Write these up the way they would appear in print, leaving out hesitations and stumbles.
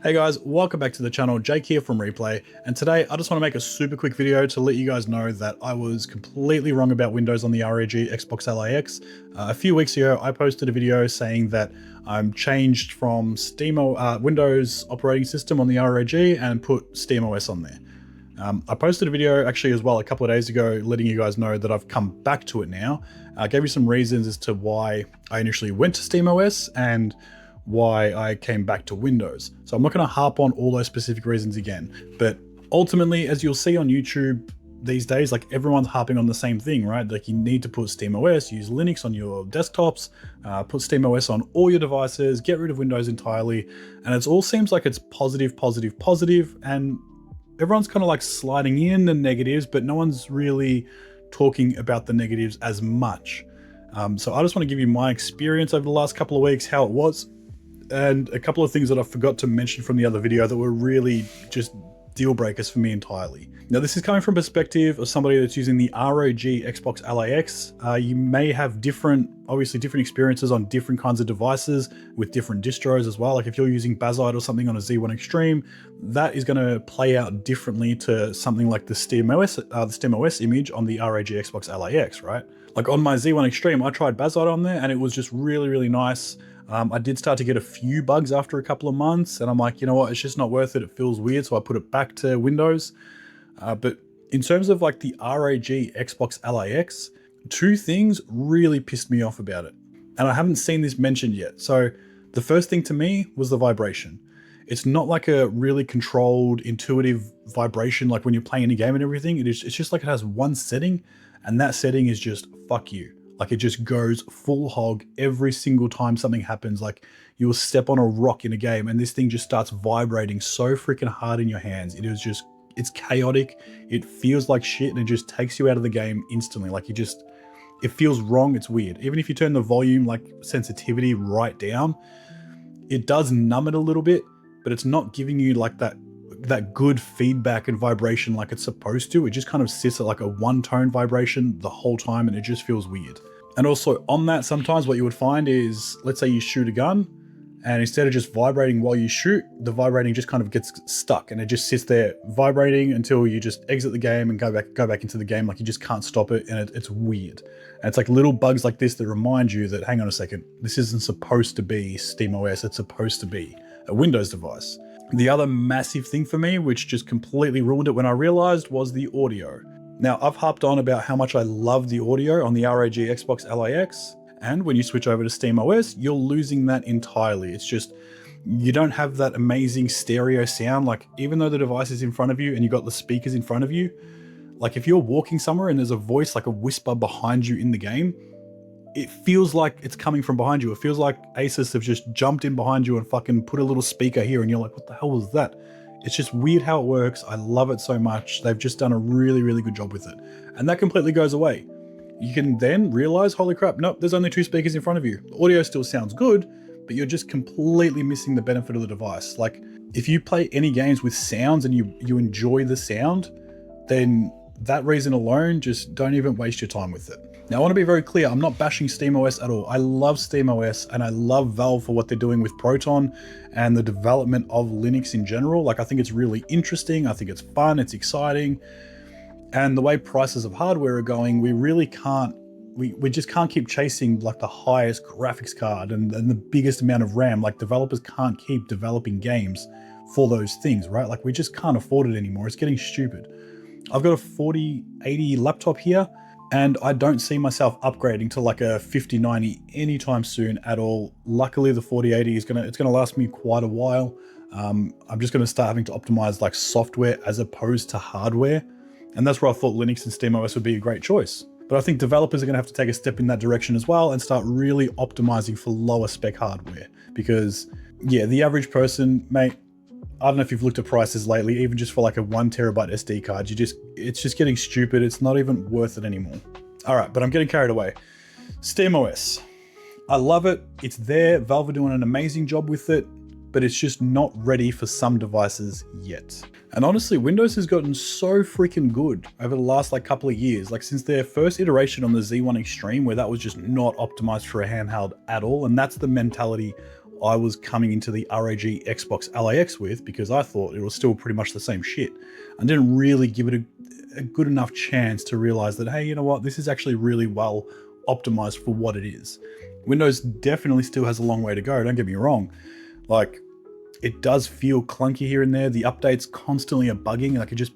Hey guys, welcome back to the channel. Jake here from Replay, and today I just want to make a super quick video to let you guys know that I was completely wrong about Windows on the ROG Xbox Ally X. A few weeks ago I posted a video saying that I'm changed from Windows operating system on the ROG and put SteamOS on there. I posted a video actually as well a couple of days ago letting you guys know that I've come back to it now. I gave you some reasons as to why I initially went to SteamOS and why I came back to Windows. So I'm not going to harp on all those specific reasons again, but ultimately, as you'll see on YouTube these days, like everyone's harping on the same thing, right? Like you need to put SteamOS, use Linux on your desktops, put SteamOS on all your devices, get rid of Windows entirely. And it all seems like it's positive, positive, positive. And everyone's kind of like sliding in the negatives, but no one's really talking about the negatives as much. So I just want to give you my experience over the last couple of weeks, how it was, and a couple of things that I forgot to mention from the other video that were really just deal breakers for me entirely. Now, this is coming from perspective of somebody that's using the ROG Xbox Ally X. You may have obviously different experiences on different kinds of devices with different distros as well. Like if you're using Bazzite or something on a Z1 Extreme, that is going to play out differently to something like the SteamOS image on the ROG Xbox Ally X, right? Like on my Z1 Extreme, I tried Bazzite on there and it was just really, really nice. I did start to get a few bugs after a couple of months, and I'm like, you know what, it's just not worth it. It feels weird, so I put it back to Windows. But in terms of like the ROG Xbox Ally X, two things really pissed me off about it. And I haven't seen this mentioned yet. So the first thing to me was the vibration. It's not like a really controlled, intuitive vibration like when you're playing a game and everything. It's just like it has one setting, and that setting is just fuck you. Like it just goes full hog every single time something happens. Like you'll step on a rock in a game and this thing just starts vibrating so freaking hard in your hands. It's chaotic. It feels like shit and it just takes you out of the game instantly. Like it feels wrong. It's weird. Even if you turn the volume, like sensitivity right down, it does numb it a little bit, but it's not giving you like that good feedback and vibration like it's supposed to. It just kind of sits at like a one-tone vibration the whole time and it just feels weird. And also on that, sometimes what you would find is, let's say you shoot a gun and instead of just vibrating while you shoot, the vibrating just kind of gets stuck and it just sits there vibrating until you just exit the game and go back into the game. Like you just can't stop it, and it's weird. And it's like little bugs like this that remind you that, hang on a second, this isn't supposed to be SteamOS, it's supposed to be a Windows device. The other massive thing for me, which just completely ruined it when I realized, was the audio. Now, I've harped on about how much I love the audio on the ROG Xbox Ally X, and when you switch over to SteamOS, you're losing that entirely. It's just, you don't have that amazing stereo sound. Like even though the device is in front of you and you got the speakers in front of you, like if you're walking somewhere and there's a voice, like a whisper behind you in the game, it feels like it's coming from behind you. It feels like Asus have just jumped in behind you and fucking put a little speaker here and you're like, what the hell was that? It's just weird how it works. I love it so much. They've just done a really, really good job with it. And that completely goes away. You can then realize, holy crap, nope, there's only two speakers in front of you. The audio still sounds good, but you're just completely missing the benefit of the device. Like if you play any games with sounds and you enjoy the sound, then that reason alone, just don't even waste your time with it. Now, I want to be very clear, I'm not bashing SteamOS at all. I love SteamOS and I love Valve for what they're doing with Proton and the development of Linux in general. Like, I think it's really interesting. I think it's fun, it's exciting. And the way prices of hardware are going, we really can't, we just can't keep chasing like the highest graphics card and the biggest amount of RAM. Like developers can't keep developing games for those things, right? Like we just can't afford it anymore. It's getting stupid. I've got a 4080 laptop here, and I don't see myself upgrading to like a 5090 anytime soon at all. Luckily, the 4080 it's gonna last me quite a while. I'm just gonna start having to optimize like software as opposed to hardware, and that's where I thought Linux and SteamOS would be a great choice. But I think developers are gonna have to take a step in that direction as well and start really optimizing for lower spec hardware, because yeah, the average person, mate, I don't know if you've looked at prices lately, even just for like a 1 terabyte SD card, it's just getting stupid. It's not even worth it anymore. All right, but I'm getting carried away. SteamOS, I love it. It's there. Valve are doing an amazing job with it, but it's just not ready for some devices yet. And honestly, Windows has gotten so freaking good over the last like couple of years. Like since their first iteration on the Z1 Extreme, where that was just not optimized for a handheld at all. And that's the mentality I was coming into the ROG Xbox Ally X with, because I thought it was still pretty much the same shit. I didn't really give it a good enough chance to realize that, hey, you know what, this is actually really well optimized for what it is. Windows definitely still has a long way to go, don't get me wrong. Like, it does feel clunky here and there. The updates constantly are bugging, like it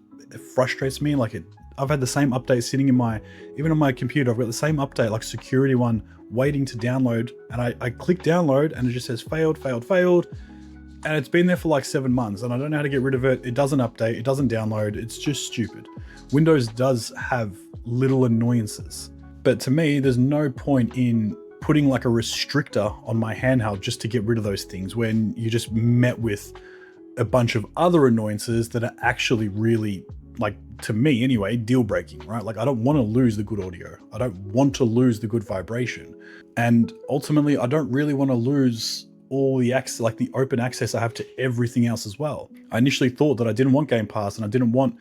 frustrates me. Like I've had the same update sitting in even on my computer, I've got the same update, like security one, waiting to download, and I click download and it just says failed, failed, failed. And it's been there for like 7 months and I don't know how to get rid of it. It doesn't update, it doesn't download, it's just stupid. Windows does have little annoyances, but to me, there's no point in putting like a restrictor on my handheld just to get rid of those things when you just met with a bunch of other annoyances that are actually really, like, to me anyway, deal breaking, right? Like, I don't want to lose the good audio. I don't want to lose the good vibration. And ultimately, I don't really want to lose all the access, like the open access I have to everything else as well. I initially thought that I didn't want Game Pass and I didn't want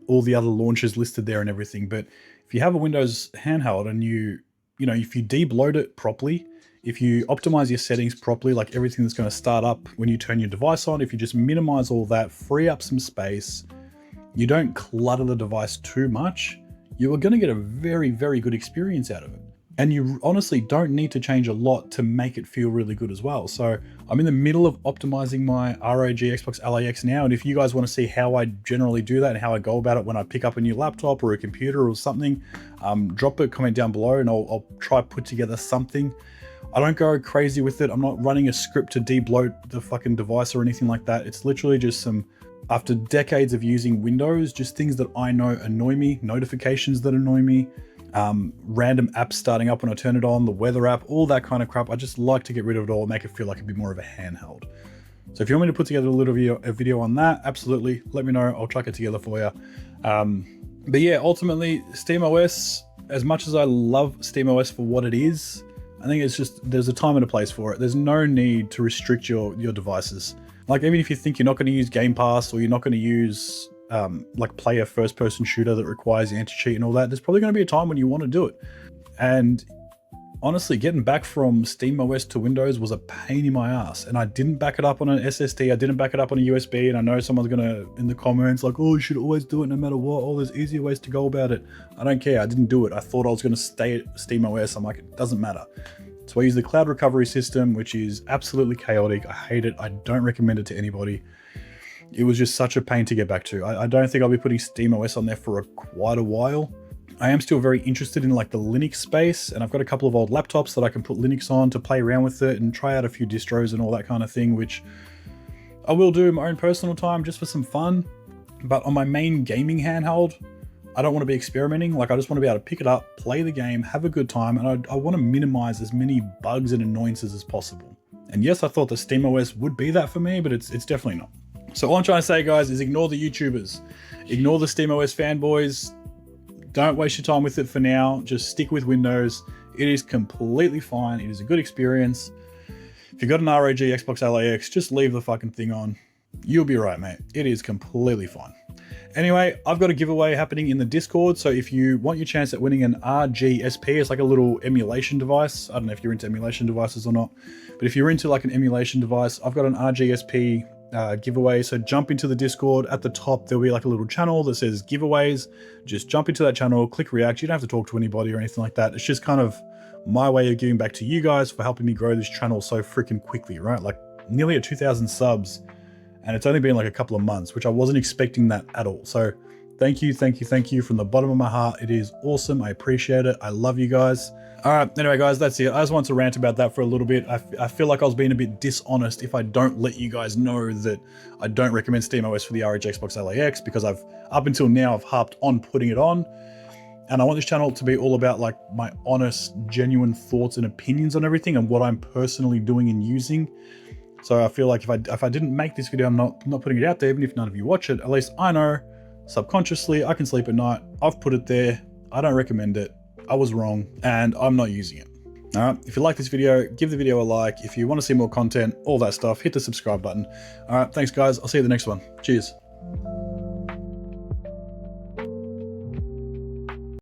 all the other launches listed there and everything. But if you have a Windows handheld and if you debloat it properly, if you optimize your settings properly, like everything that's going to start up when you turn your device on, if you just minimize all that, free up some space, you don't clutter the device too much, you are going to get a very, very good experience out of it. And you honestly don't need to change a lot to make it feel really good as well. So I'm in the middle of optimizing my ROG Xbox Ally X now. And if you guys want to see how I generally do that and how I go about it when I pick up a new laptop or a computer or something, drop a comment down below and I'll try put together something. I don't go crazy with it. I'm not running a script to debloat the fucking device or anything like that. It's literally just after decades of using Windows, just things that I know annoy me, notifications that annoy me, random apps starting up when I turn it on, the weather app, all that kind of crap. I just like to get rid of it all and make it feel like a bit more of a handheld. So if you want me to put together a video on that, absolutely, let me know. I'll chuck it together for you. But yeah, ultimately, SteamOS, as much as I love SteamOS for what it is, I think it's just, there's a time and a place for it. There's no need to restrict your devices. Like, even if you think you're not going to use Game Pass or you're not going to use like play a first-person shooter that requires anti-cheat and all that, there's probably going to be a time when you want to do it. And honestly, getting back from SteamOS to Windows was a pain in my ass. And I didn't back it up on an SSD. I didn't back it up on a USB. And I know someone's going to, in the comments, like, oh, you should always do it no matter what. Oh, there's easier ways to go about it. I don't care. I didn't do it. I thought I was going to stay at SteamOS. I'm like, it doesn't matter. So I use the cloud recovery system, which is absolutely chaotic. I hate it. I don't recommend it to anybody. It was just such a pain to get back to. I don't think I'll be putting SteamOS on there for quite a while. I am still very interested in like the Linux space, and I've got a couple of old laptops that I can put Linux on to play around with it and try out a few distros and all that kind of thing, which I will do in my own personal time just for some fun. But on my main gaming handheld, I don't want to be experimenting. Like, I just want to be able to pick it up, play the game, have a good time, and I want to minimize as many bugs and annoyances as possible. And yes, I thought the SteamOS would be that for me, but it's definitely not. So all I'm trying to say, guys, is ignore the YouTubers. Ignore the SteamOS fanboys. Don't waste your time with it for now. Just stick with Windows. It is completely fine. It is a good experience. If you've got an ROG Xbox Ally X, just leave the fucking thing on. You'll be right, mate. It is completely fine. Anyway, I've got a giveaway happening in the Discord. So if you want your chance at winning an RGSP, it's like a little emulation device. I don't know if you're into emulation devices or not, but if you're into like an emulation device, I've got an RGSP giveaway. So jump into the Discord. At the top there'll be like a little channel that says giveaways. Just jump into that channel, click react. You don't have to talk to anybody or anything like that. It's just kind of my way of giving back to you guys for helping me grow this channel so freaking quickly, right? Like nearly at 2,000 subs, and it's only been like a couple of months, which I wasn't expecting that at all. So thank you from the bottom of my heart. It is awesome. I appreciate it. I love you guys. All right, anyway, guys, that's it. I just wanted to rant about that for a little bit. I feel like I was being a bit dishonest if I don't let you guys know that I don't recommend SteamOS for the ROG Xbox Ally X, because up until now, I've harped on putting it on. And I want this channel to be all about like my honest, genuine thoughts and opinions on everything and what I'm personally doing and using. So I feel like if I didn't make this video, I'm not putting it out there, even if none of you watch it. At least I know subconsciously I can sleep at night. I've put it there. I don't recommend it. I was wrong and I'm not using it. All right, if you like this video, give the video a like. If you want to see more content, all that stuff, hit the subscribe button. All right, thanks guys. I'll see you in the next one. Cheers.